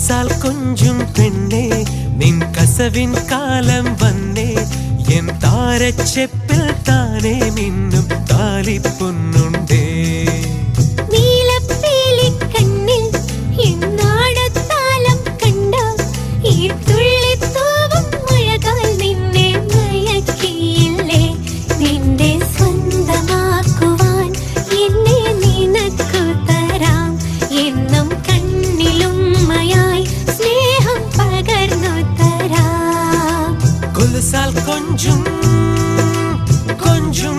കൊലുസാൽ കൊഞ്ചും പെണ്ണേ നിൻ കസവിൻ കാലം വന്നേ എൻ താരച്ചെപ്പിൽ താനേ മിന്നും താലിപ്പൊന്നുണ്ടേ കൊലുസാൽ കൊഞ്ചും കൊഞ്ചും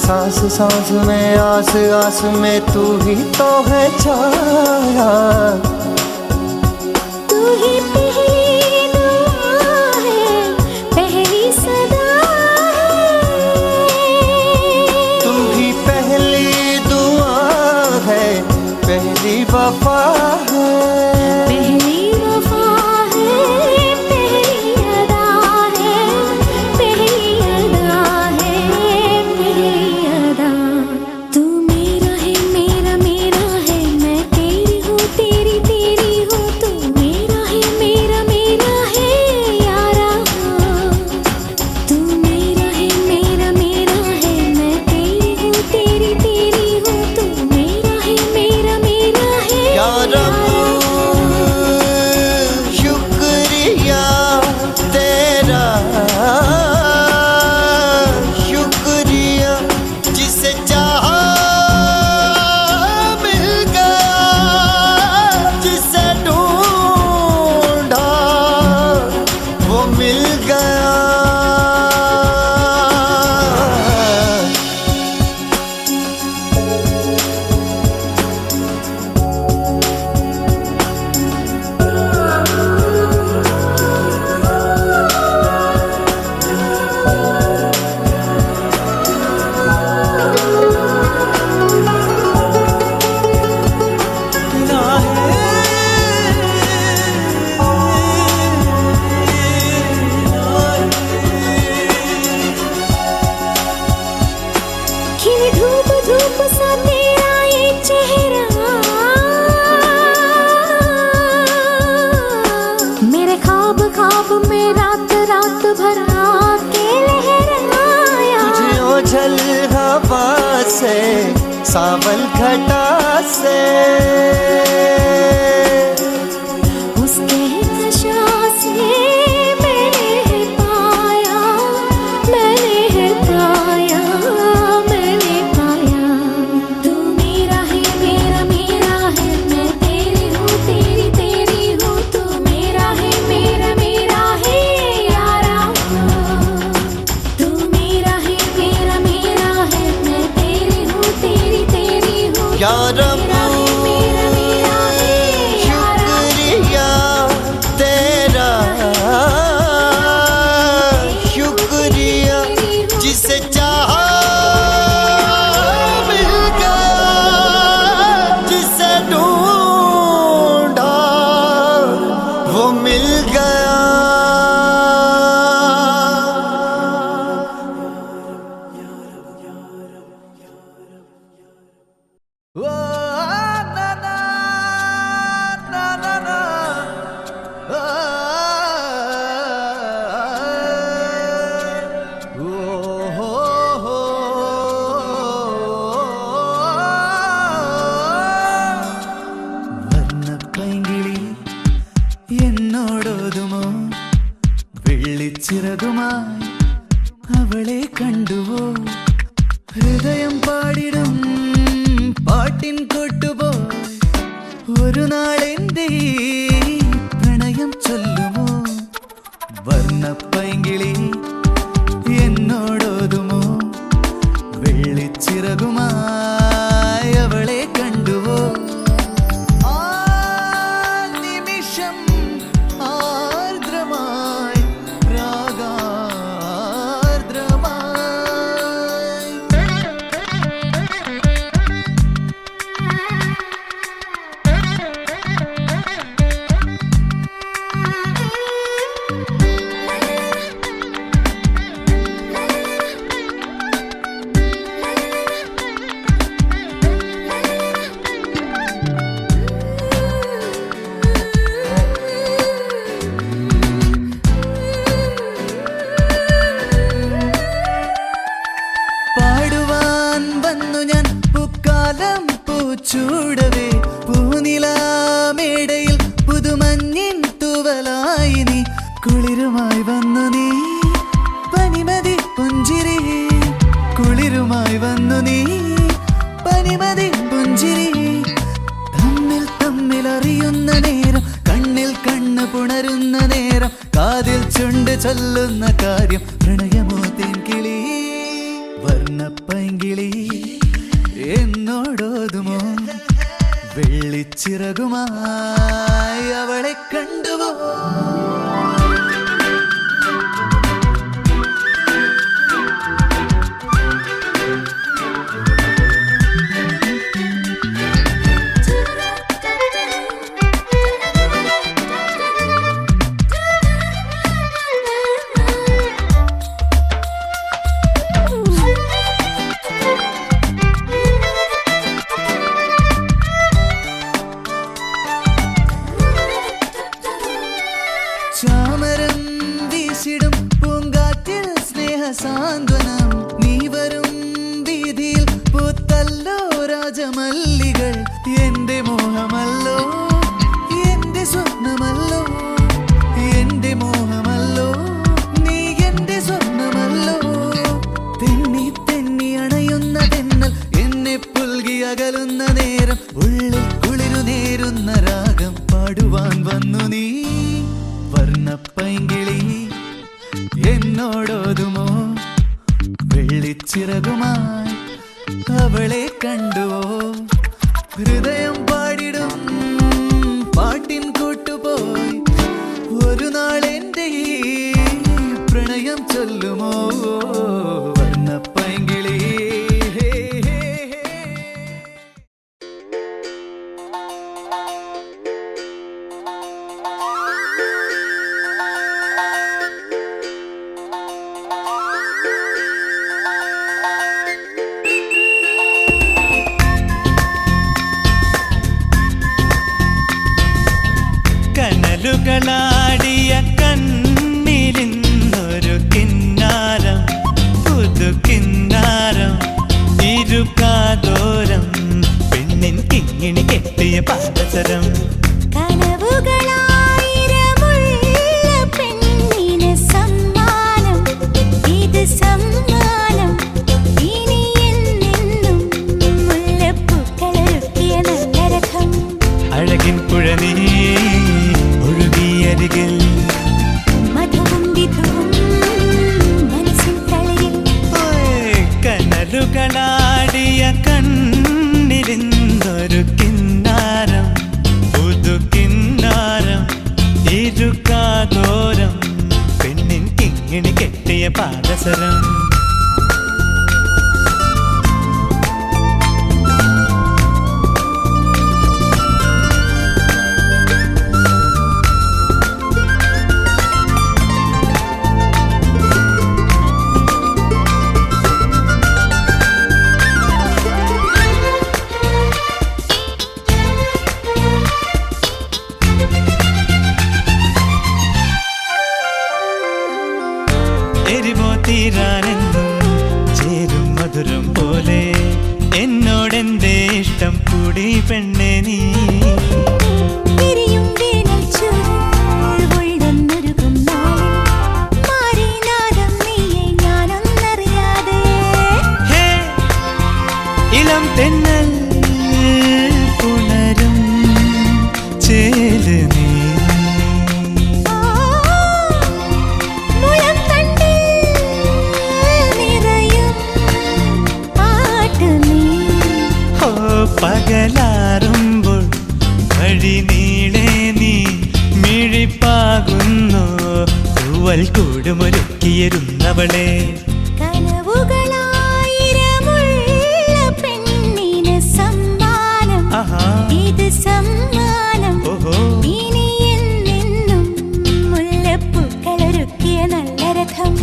सांस सांस में आस आस में तू ही तो है छाया तू ही पहली दुआ है पहली सदा तू ही पहली दुआ है पहली वफा है पहली वफा है पहली अदा है पहली अदा है पहली अदा तू मेरा है मेरा मेरा है मैं तेरी हूँ तेरी तेरी हूँ तू मेरा है यारा तू मेरा है मेरा मेरा है मैं तेरी हूँ तेरी तेरी हूँ तू मेरा है यारा शुक्रिया तेरा शुक्रिया जिसे चाहा मिल गया जिसे ढूंढा वो मिल गया खिली धूप धूप सा तेरा ये चेहरा मेरे ख्वाब ख्वाब में रात रात भर आके लहराया तुझे ओझल हवा से सावन घटा से उसके नशा से मैंने है पाया मैंने है पाया വെള്ളിച്ചിറകുമായി അവളെ കണ്ടുവോ ഹൃദയം പാടിടും പാട്ടിൻ കൊട്ടുപോയി ഒരു നാളെന്റെ പ്രണയം ചൊല്ലുമോ വർണ്ണപ്പൈങ്കിളി എന്നോടോതുമോ വെള്ളിച്ചിറകുമായി അവളെ കണ്ടുവോ ചൂടവേ പൂനിലാമേടയിൽ പുതുമഞ്ഞിൻ തൂവലായി നീ കുളിരുമായി വന്നു നീ പനിമതി പുഞ്ചിരി കുളിരുമായി വന്നു നീ പനിമതി പുഞ്ചിരി തമ്മിൽ തമ്മിൽ അറിയുന്ന നേരം കണ്ണിൽ കണ്ണ് പുണരുന്ന നേരം കാതിൽ ചുണ്ട് ചൊല്ലുന്ന കാര്യം പ്രണയമോ തേൻകിളി വർണ്ണപ്പൈങ്കിളി എന്നോടോതുമോ വെള്ളിച്ചിറകുമായി അവളെ കണ്ടുവോ ചാമരം വീശിടും പൂങ്കാറ്റിൽ സ്നേഹസാന്ത്വനം നീ വരും വീതിയിൽ പൂത്തല്ലോ രാജമല്ലികൾ എന്റെ മോഹമല്ലോ എന്റെ സ്വപ്നമല്ലോ എന്റെ മോഹമല്ലോ നീ എന്റെ സ്വപ്നമല്ലോ തെന്നി തെന്നി അണയുന്ന തെന്നൽ എന്നെ പുൽകി അകലുന്ന നേരം ഉള്ളിൽ കുളിരു നേരുന്ന രാഗം പാടുവാൻ വന്നു നീ വർണ്ണപ്പൈങ്കിളി എന്നോടോതുമോ വെള്ളിച്ചിറകുമായി അവളെ കണ്ടുവോ ഹൃദയം പാടിടും പാട്ടിൻ കൂട്ടുപോയി ഒരു നാളെന്റെ പ്രണയം ചൊല്ലുമോ വർണ്ണപ്പൈങ്കിളി കനലുകളാടിയ കണ്ണിലിന്നൊരു കിന്നാരം പുതു കിന്നാരം ഇരുകാതോരം പെണ്ണിൻ കിങ്ങിണി കെട്ടിയ പാദസരം കനവുകളായിരമുള്ള പെണ്ണിന് സമ്മാനം ഇത് സമ്മാനം ഇനി എന്നെന്നും മുല്ലപ്പൂക്കളൊരുക്കിയ നല്ല രഥം അഴകിൻ പുഴനീ ഒഴുകിയരികിൽ മധുവും വിധുവും മനസ്സിൻ തളരിൽ കനലുകളാടിയ കണ്ണിലിന്നൊരു കിന്നാരം പുതു കിന്നാരം ഇരുകാതോരം പെണ്ണിൻ കിങ്ങിണി കെട്ടിയ പാദസരം എരിവോ തീരാനെന്നും ചേരും മധുരം പോലെ എന്നോടെന്തേ ഇഷ്ടം കൂടി പെണ്ണെ നീ തിരിയും വേനൽ ചൂട് ഉള്ളൊന്നൊരുകും നാളിൽ പകലാറുമ്പോൾ വഴി നീളെ നീ മിഴിപ്പാകുന്നു തൂവൽ കൂടുമൊരുക്കിയിരുന്നവളെ കനവുകളായിരമുള്ള പെണ്ണിന് സമ്മാനം ഇത് സമ്മാനം ഇനി എന്നെന്നും മുല്ലപ്പൂക്കളൊരുക്കിയ നല്ല രഥം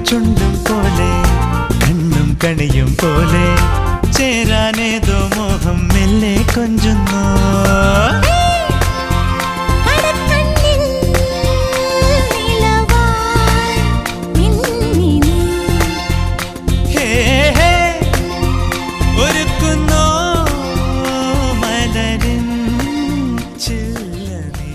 ചുണ്ടും പോലെ കണ്ണും കണിയും പോലെ ചേരാനേതോ മോഹം മെല്ലെ കൊഞ്ചുന്നു ഒരുക്കുന്നോ മലരിൻ ചില്ലനീ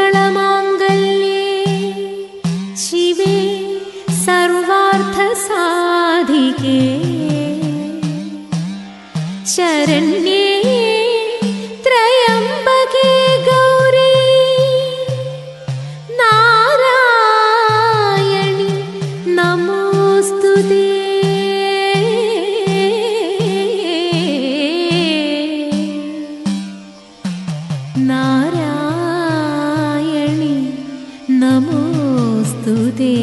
സർവമംഗളമാംഗല്യേ ശിവേ സർവാർത്ഥസാധികേ ശരണ്യേ ത്രയംബകേ ഗൗരീ നാരായണി നമോസ്തുതേ നാരായണി നമോസ്തുതേ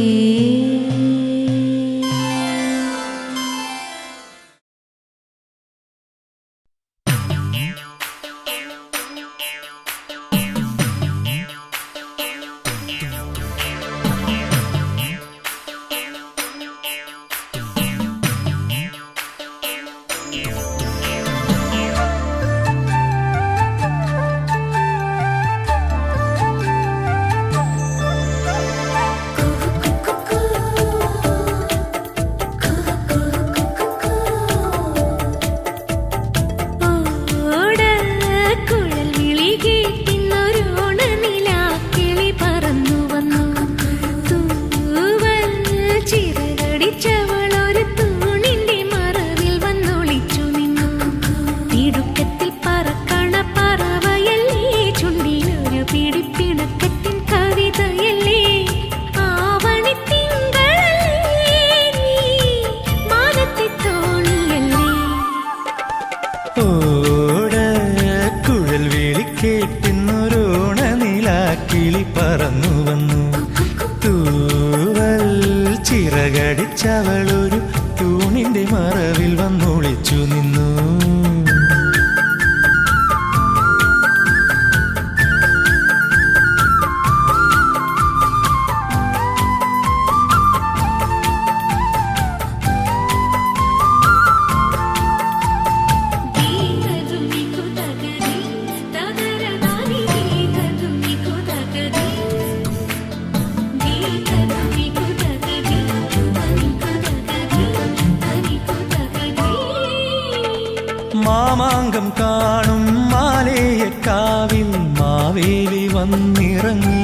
മാമാങ്കം കാണും മാലേയക്കാവിൽ മാവേലി വന്നിറങ്ങി.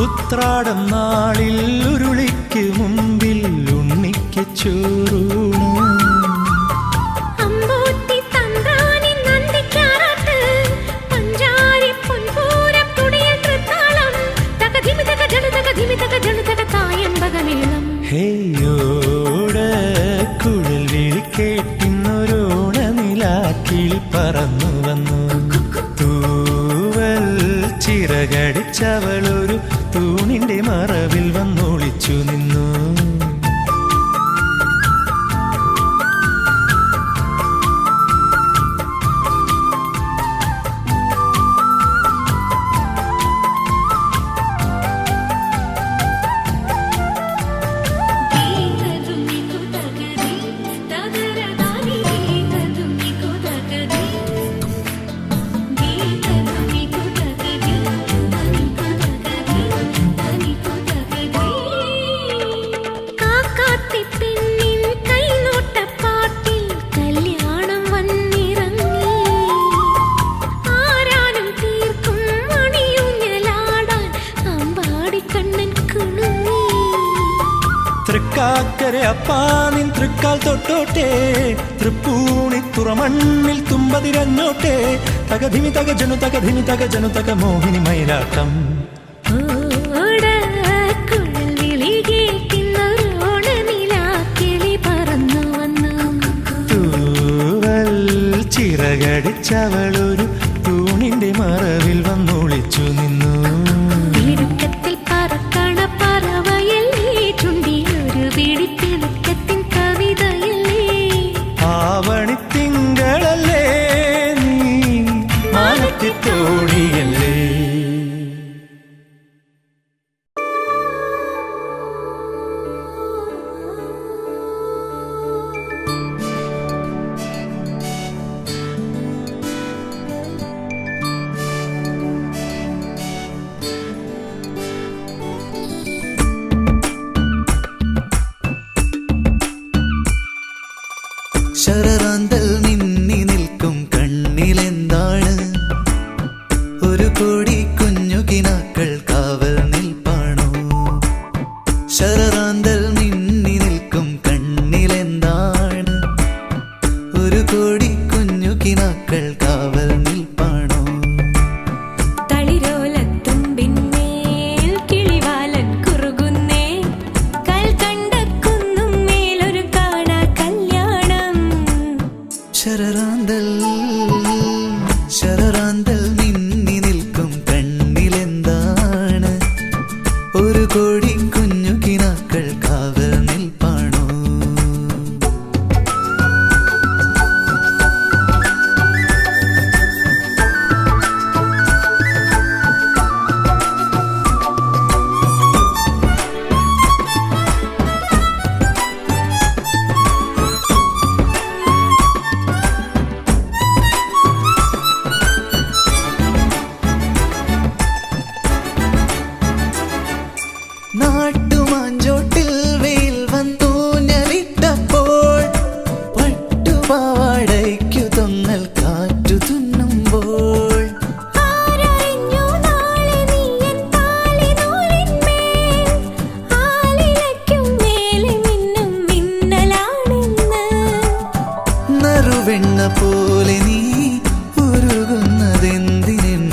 ഉത്രാടം നാളിൽ ഉരുളിക്ക് മുമ്പിൽ ഉണ്ണിക്ക് ചോറൂണ്. ഹേയോട് കുഴൽ വിളി കേട്ടിന്നൊരോണനിലാക്കിൽ പറന്നു വന്നു. തൂവൽ ചിറകടിച്ചവളൊരു തൂണിന്റെ മറവിൽ വന്നൊളിച്ചു നിന്നു. തൃക്കാക്കരെ അപ്പാനിൻ തൃക്കാൽ തൊട്ടോട്ടെ, തൃപ്പൂണി തുറമണ്ണിൽ തുമ്പതിരഞ്ഞോട്ടെ. തകധിമി തക ജനു തകധിമി തക ജനു തക മോഹിനി മയിലാട്ടം. തൂവൽ ചിറകടിച്ചവളൊരു തൂണിന്റെ മറവിൽ വന്നൊളിച്ചു നിന്നു. ആവണിത്തിങ്കളല്ലേ നീ മാനത്തിത്തോണിയല്ലേ. ശരറാന്തൽ മിന്നി നിൽക്കും കണ്ണിലെന്താണ്? ഒരു കോടി കുഞ്ഞു കിനാക്കൾ കാവൽ നിൽപ്പാണോ? ശരറാന്തൽ മിന്നി നിൽക്കും കണ്ണിലെന്താണ്? ഒരു കോടി കുഞ്ഞു കിനാക്കൾ കാവൽ നിൽപ്പാണോ? ശരറാന്തൽ മിന്നി നിൽക്കും കണ്ണിലെന്താണ്? ഒരു കോടി കുഞ്ഞു കിനാക്കൾ കാവൽ നിൽപ്പാണോ? നാട്ടുമാഞ്ചോട്ടിൽ വെയിൽ വന്നൂഞ്ഞലിട്ടപ്പോൾ, പട്ടുപാവാടയ്ക്കു തൊങ്ങൽ കാറ്റു തുന്നുമ്പോൾ, നറുവെണ്ണ പോലെ നീ ഉരുകുന്നതെന്തിനും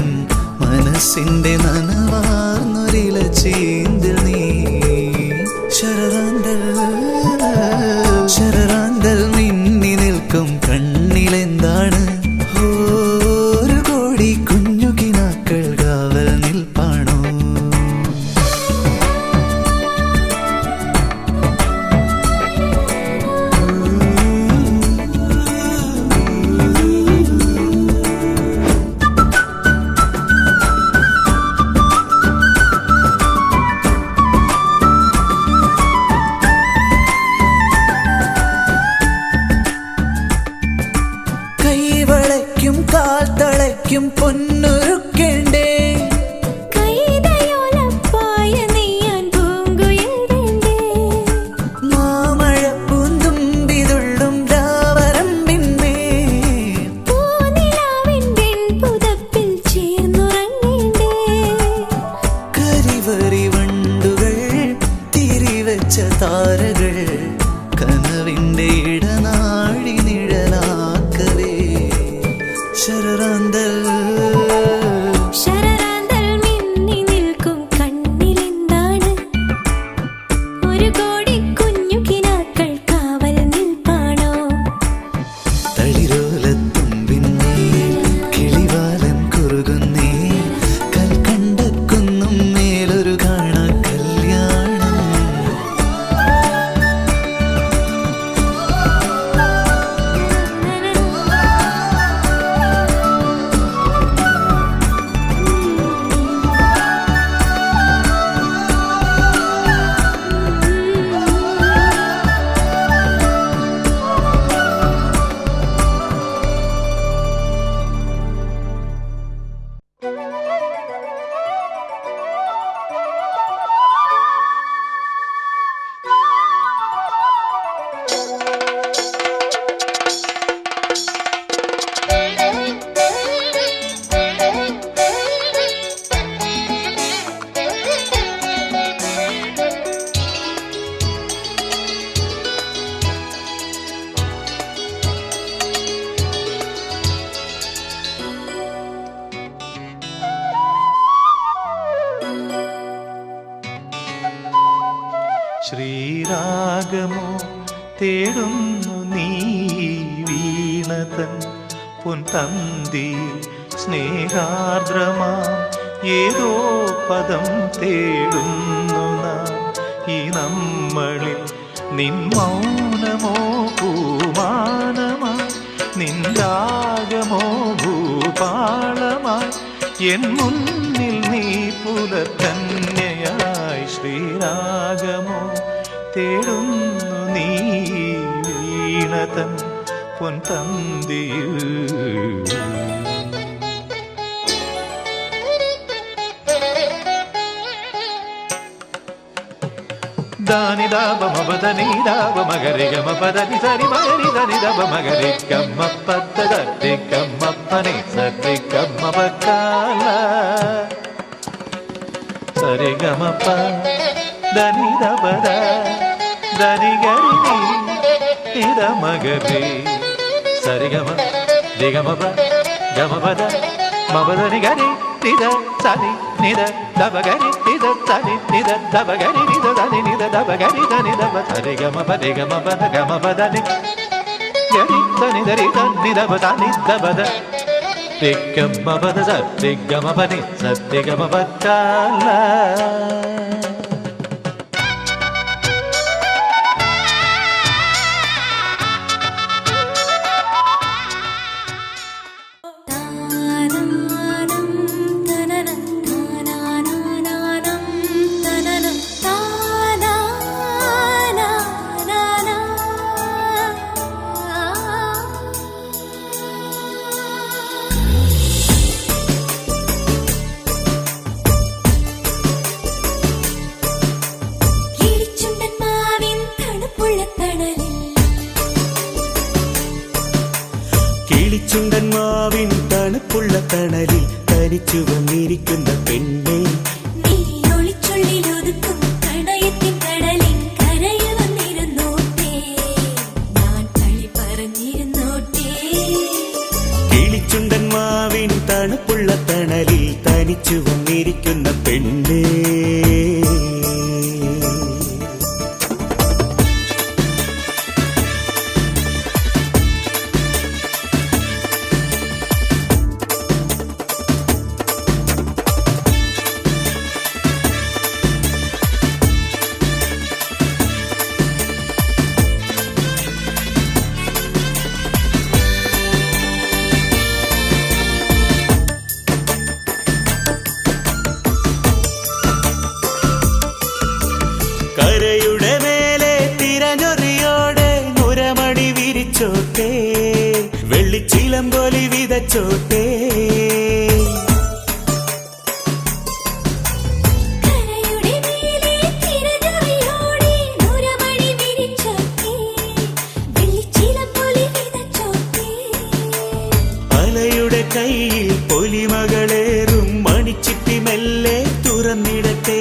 മനസ്സിന്റെ നനവാർന്നൊരില ചീന്തിൽ നീ. ശരറാന്തൽ മിന്നി നിൽക്കും കണ്ണിലെന്താണ്? ഒരു കോടി കുഞ്ഞു കിനാക്കൾ കാവൽ നിൽപ്പാണോ? കാൽ തളയ്ക്കും പൊന്നുരുക്കേണ്ടേ, മാമഴ പൂന്തുമ്പിതുള്ളും രാവരമ്പിന്മേൽ രാഗമോ തേടുന്നു നീ വീണതൻ പൊൻതന്തിയിൽ സ്നേഹാർദ്രമാം ഏതോ പദം തേടുന്നു നാം ഈ നമ്മളിൽ നിൻ മൗനമോ പൂമാനമായി നിൻ രാഗമോ ഭൂപാളമായി എൻ മുന്നിൽ നീ പുലർക്കന്യയായി ശ്രീരാഗമോ തേടുന്നു നീ വീണതൻ പൊൻതന്തിയിൽ ದಾನಿ ದಾಬ ಮಬದನಿ ದಾಬ ಮಗರಿ ಗಮ ಪದನಿ ಸರಿ ಮಗರಿ ಧನಿ ದಬ ಮಗರಿ ಗಮ್ಮ ಪದ ದಿ ಗಮ್ಮ ಪನಿ ಸರಿ ಗಮ್ಮ ಬಕಾಲ ಸರಿ ಗಮ ಪ ಧನಿ ದಬದ ಧನಿ ಗರಿ ನಿದ ಮಗರಿ ಸರಿ ಗಮ ದಿ ಗಮ ಪ ಗಮ ಪದ ಮಬದನಿ ಗರಿ ನಿದ ಸನಿ ನಿದ ದಬಗರಿ ನಿದ ಸನಿ ನಿದ ದಬಗರಿ ನಿದ ಧನಿ ನಿದ ದಬಗರಿ ಧನಿ ದಬ ಸರಿ ಗಮ ಪದೆ ಗಮ ಪದ ಗಮ ಪದನಿ ಗರಿ ಧನಿ ಧರಿ ಧನಿ ದಬ ಧನಿ ದಬದ ದಿಗ್ಗಮ ಪದ ಸದ್ದಿಗಮ ಪನಿ ಸದ್ದಿಗಮ ಪಕ್ಕಾಲ കിളിച്ചുണ്ടന്മാവിൻ തണുപ്പുള്ള തണലിൽ തനിച്ചു വന്നിരിക്കുന്ന പെണ്ണെ നീ ഒളിച്ചുള്ളിലൊതുക്കും പ്രണയത്തിൻ കടലിൽ കരയിൽ വന്നിരുന്നോട്ടേ ഞാൻ കളി പറഞ്ഞിരുന്നോട്ടേ കിളിച്ചുണ്ടന്മാവിൻ തണുപ്പുള്ള തണലിൽ തനിച്ചു വന്നിരിക്കുന്ന പെണ്ണെ കരയുടെ മേലെ തിരഞ്ഞൊറിയോടെ നുരമണി വിരിച്ചോട്ടെ വെള്ളിച്ചിലമ്പൊലി വിതച്ചോട്ടെ കരയുടെ മേലെ തിരഞ്ഞൊറിയോടെ നുരമണി വിരിച്ചോട്ടെ വെള്ളിച്ചിലമ്പൊലി വിതച്ചോട്ടെ അലയുടെ കയ്യിൽ പൊലിമകളേറും മണിച്ചിപ്പി മെല്ലെ തുറന്നിടട്ടെ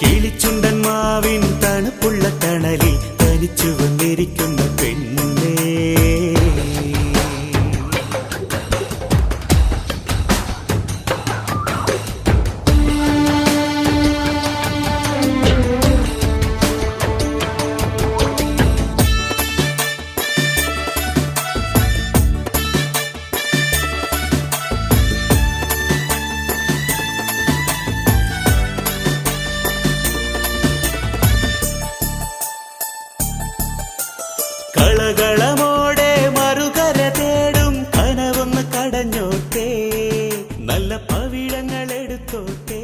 കിളിച്ചുണ്ടന്മാവിൻ തണുപ്പുള്ള തണലിൽ തനിച്ചു വന്നിരിക്കുന്ന പെണ്ണേ കളകളമോടെ മറുകര തേടും കനവൊന്ന് കടഞ്ഞോട്ടെ നല്ല പവിഴങ്ങൾ എടുത്തോട്ടെ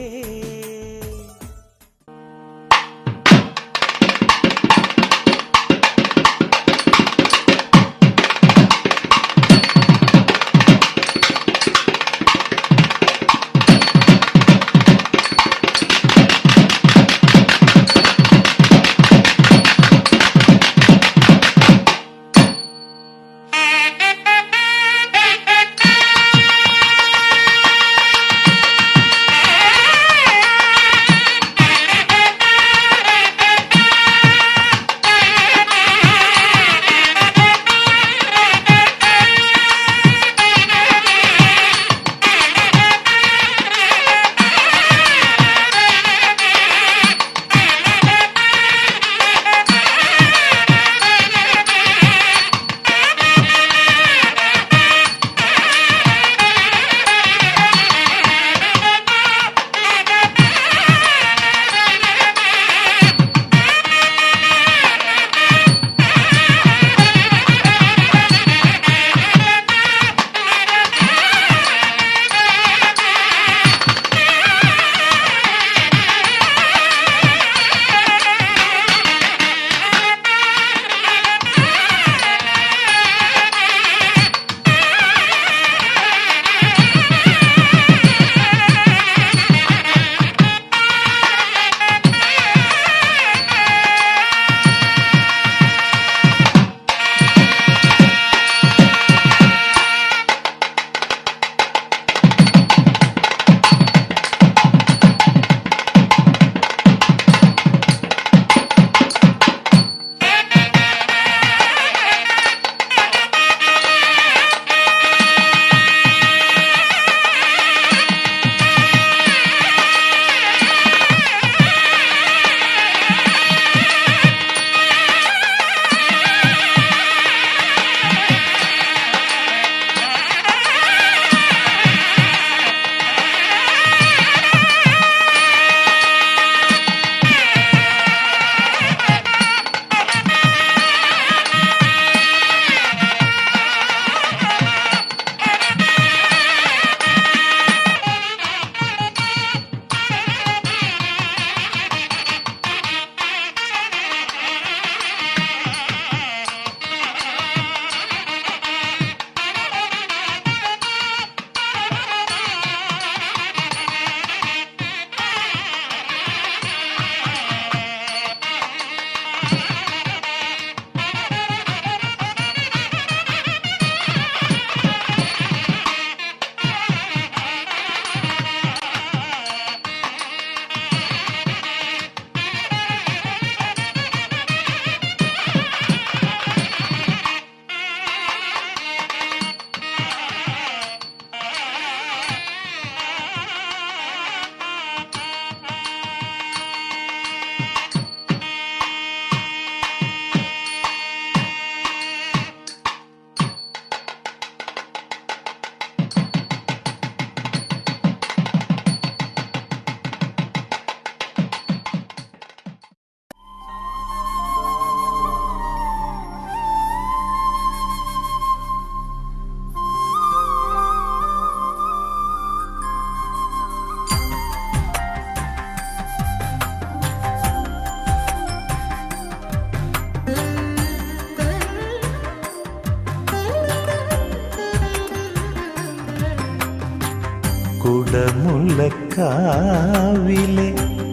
കുടമുല്ലക്കാവിലെ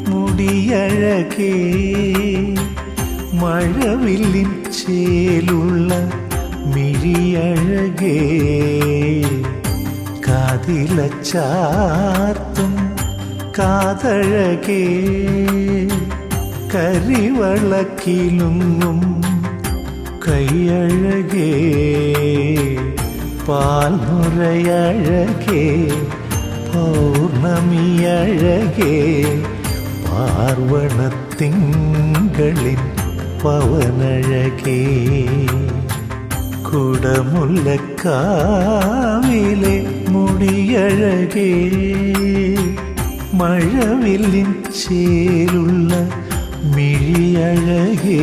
മുടിയഴകേ മഴവില്ലിൻ ചേലുള്ള മിഴിയഴകേ കാതിലച്ചാർത്തും കാതഴകേ കരിവളക്കിലുങ്ങും കൈയഴകേ പാൽമുരയഴകേ പൗർണമിയഴകേ പാർവണത്തിങ്കളിൻ പവനഴകേ കുടമുല്ലക്കാവിലെ മുടിയഴകേ മഴവില്ലിൻ ചേലുള്ള മിഴിയഴകേ